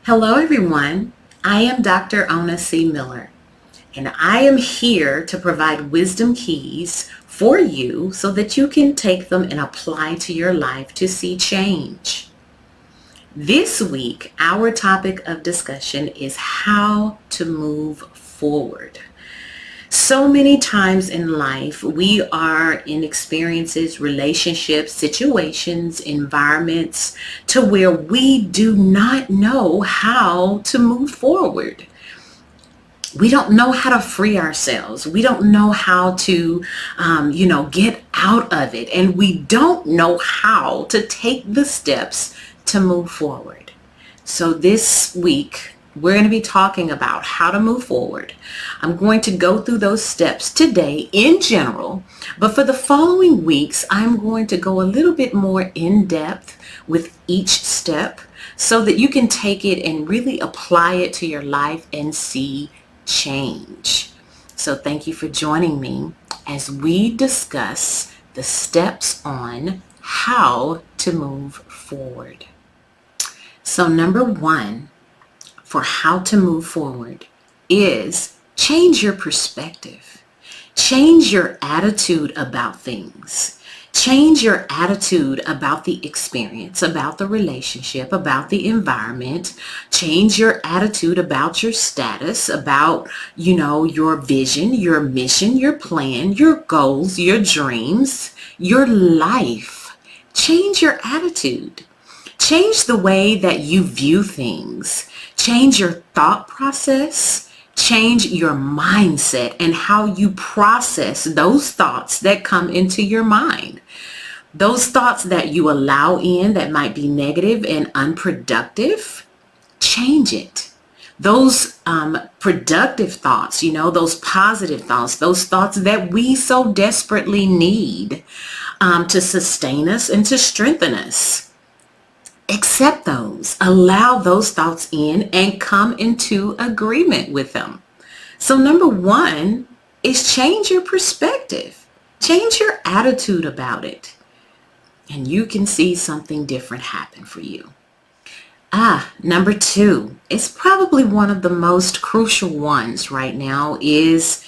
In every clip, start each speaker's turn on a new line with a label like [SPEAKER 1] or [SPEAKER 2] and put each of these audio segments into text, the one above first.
[SPEAKER 1] Hello, everyone. I am Dr. Ona C Miller, and I am here to provide wisdom keys for you so that you can take them and apply to your life to see change. This week, our topic of discussion is how to move forward. So many times in life, we are in experiences, relationships, situations, environments to where we do not know how to move forward. We don't know how to free ourselves. We don't know how to, get out of it. And we don't know how to take the steps to move forward. So this week, we're going to be talking about how to move forward. I'm going to go through those steps today in general, but for the following weeks, I'm going to go a little bit more in depth with each step so that you can take it and really apply it to your life and see change. So thank you for joining me as we discuss the steps on how to move forward. So number one, for how to move forward is change your perspective. Change your attitude about things. Change your attitude about the experience, about the relationship, about the environment. Change your attitude about your status, about, your vision, your mission, your plan, your goals, your dreams, your life. Change your attitude. Change the way that you view things. Change your thought process. Change your mindset and how you process those thoughts that come into your mind. Those thoughts that you allow in that might be negative and unproductive, change it. Those productive thoughts, those positive thoughts, those thoughts that we so desperately need to sustain us and to strengthen us. Accept those, allow those thoughts in and come into agreement with them. So number one is change your perspective, change your attitude about it, and you can see something different happen for you. Number two is probably one of the most crucial ones right now is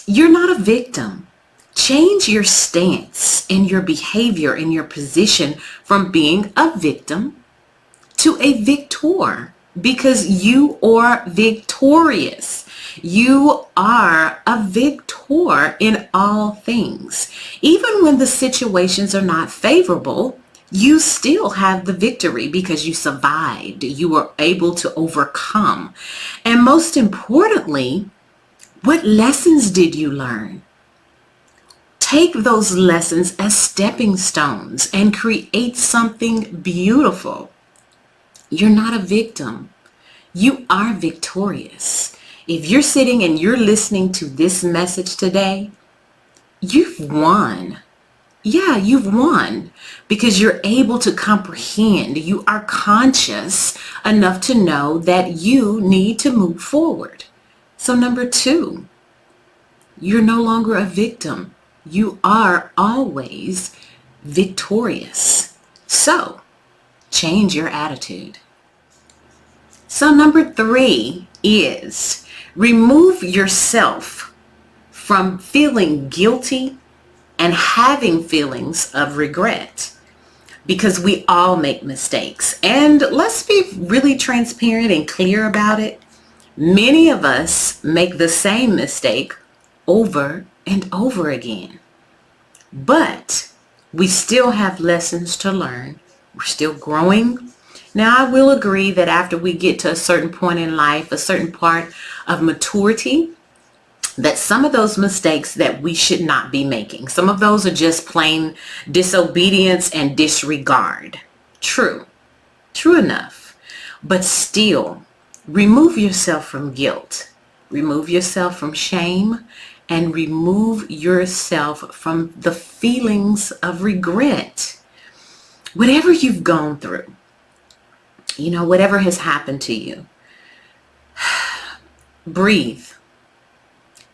[SPEAKER 1] you're not a victim. Change your stance and your behavior and your position from being a victim to a victor because you are victorious. You are a victor in all things. Even when the situations are not favorable, you still have the victory because you survived. You were able to overcome. And most importantly, what lessons did you learn? Take those lessons as stepping stones and create something beautiful. You're not a victim. You are victorious. If you're sitting and you're listening to this message today, you've won. Yeah, you've won because you're able to comprehend. You are conscious enough to know that you need to move forward. So number two, you're no longer a victim. You are always victorious. So change your attitude. So number three is remove yourself from feeling guilty and having feelings of regret because we all make mistakes. And let's be really transparent and clear about it. Many of us make the same mistake over and over again. But we still have lessons to learn. We're still growing. Now, I will agree that after we get to a certain point in life, a certain part of maturity, that some of those mistakes that we should not be making. Some of those are just plain disobedience and disregard. True enough. But still, remove yourself from guilt. Remove yourself from shame. And remove yourself from the feelings of regret. Whatever you've gone through, whatever has happened to you, breathe.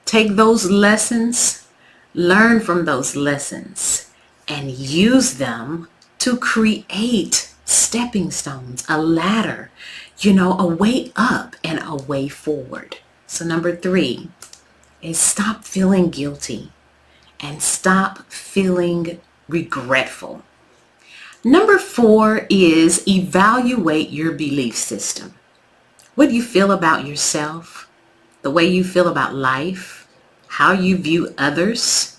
[SPEAKER 1] Take those lessons, learn from those lessons, and use them to create stepping stones, a ladder, a way up and a way forward. So number 3 is stop feeling guilty and stop feeling regretful. Number 4 is evaluate your belief system. What do you feel about yourself? The way you feel about life? How you view others?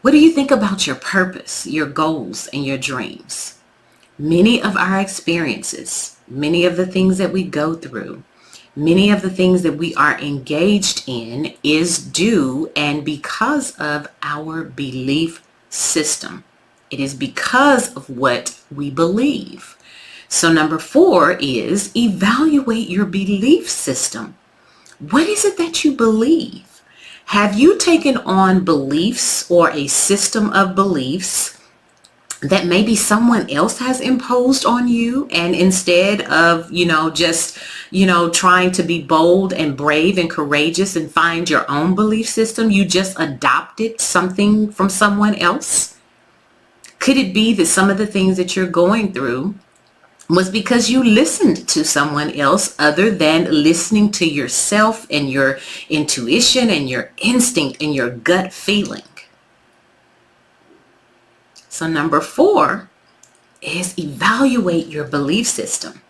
[SPEAKER 1] What do you think about your purpose, your goals, and your dreams? Many of our experiences, many of the things that we go through, many of the things that we are engaged in is due and because of our belief system. It is because of what we believe. So number 4 is evaluate your belief system. What is it that you believe? Have you taken on beliefs or a system of beliefs that maybe someone else has imposed on you, and instead of, just, trying to be bold and brave and courageous and find your own belief system, you just adopted something from someone else? Could it be that some of the things that you're going through was because you listened to someone else other than listening to yourself and your intuition and your instinct and your gut feeling? So number 4 is evaluate your belief system.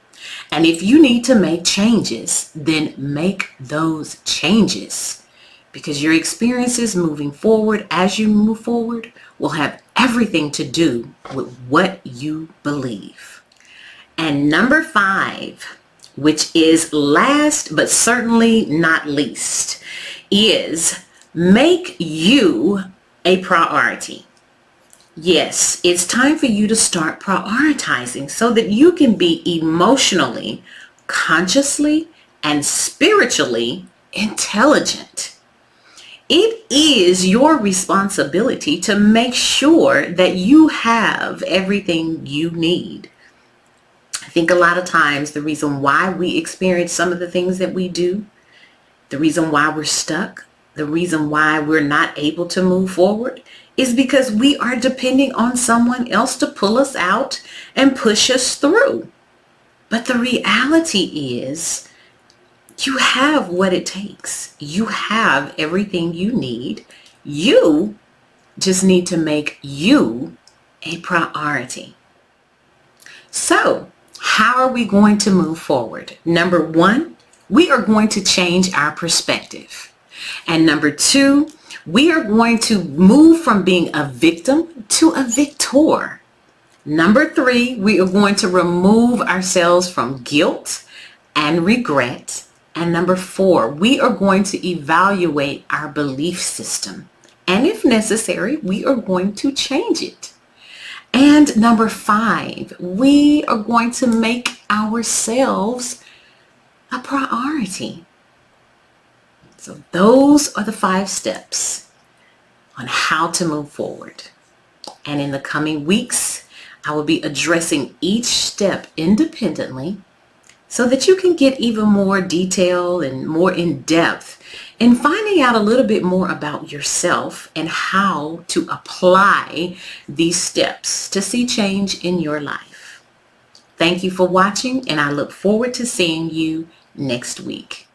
[SPEAKER 1] And if you need to make changes, then make those changes, because your experiences moving forward, as you move forward, will have everything to do with what you believe. And number 5, which is last but certainly not least, is make you a priority. Yes, it's time for you to start prioritizing so that you can be emotionally, consciously, and spiritually intelligent. It is your responsibility to make sure that you have everything you need. I think a lot of times the reason why we experience some of the things that we do, the reason why we're stuck, the reason why we're not able to move forward is because we are depending on someone else to pull us out and push us through. But the reality is you have what it takes. You have everything you need. You just need to make you a priority. So, how are we going to move forward? Number 1, we are going to change our perspective. And number 2, we are going to move from being a victim to a victor. Number 3, we are going to remove ourselves from guilt and regret. And number 4, we are going to evaluate our belief system. And if necessary, we are going to change it. And number 5, we are going to make ourselves a priority. So those are the 5 steps on how to move forward. And in the coming weeks, I will be addressing each step independently so that you can get even more detail and more in depth in finding out a little bit more about yourself and how to apply these steps to see change in your life. Thank you for watching, and I look forward to seeing you next week.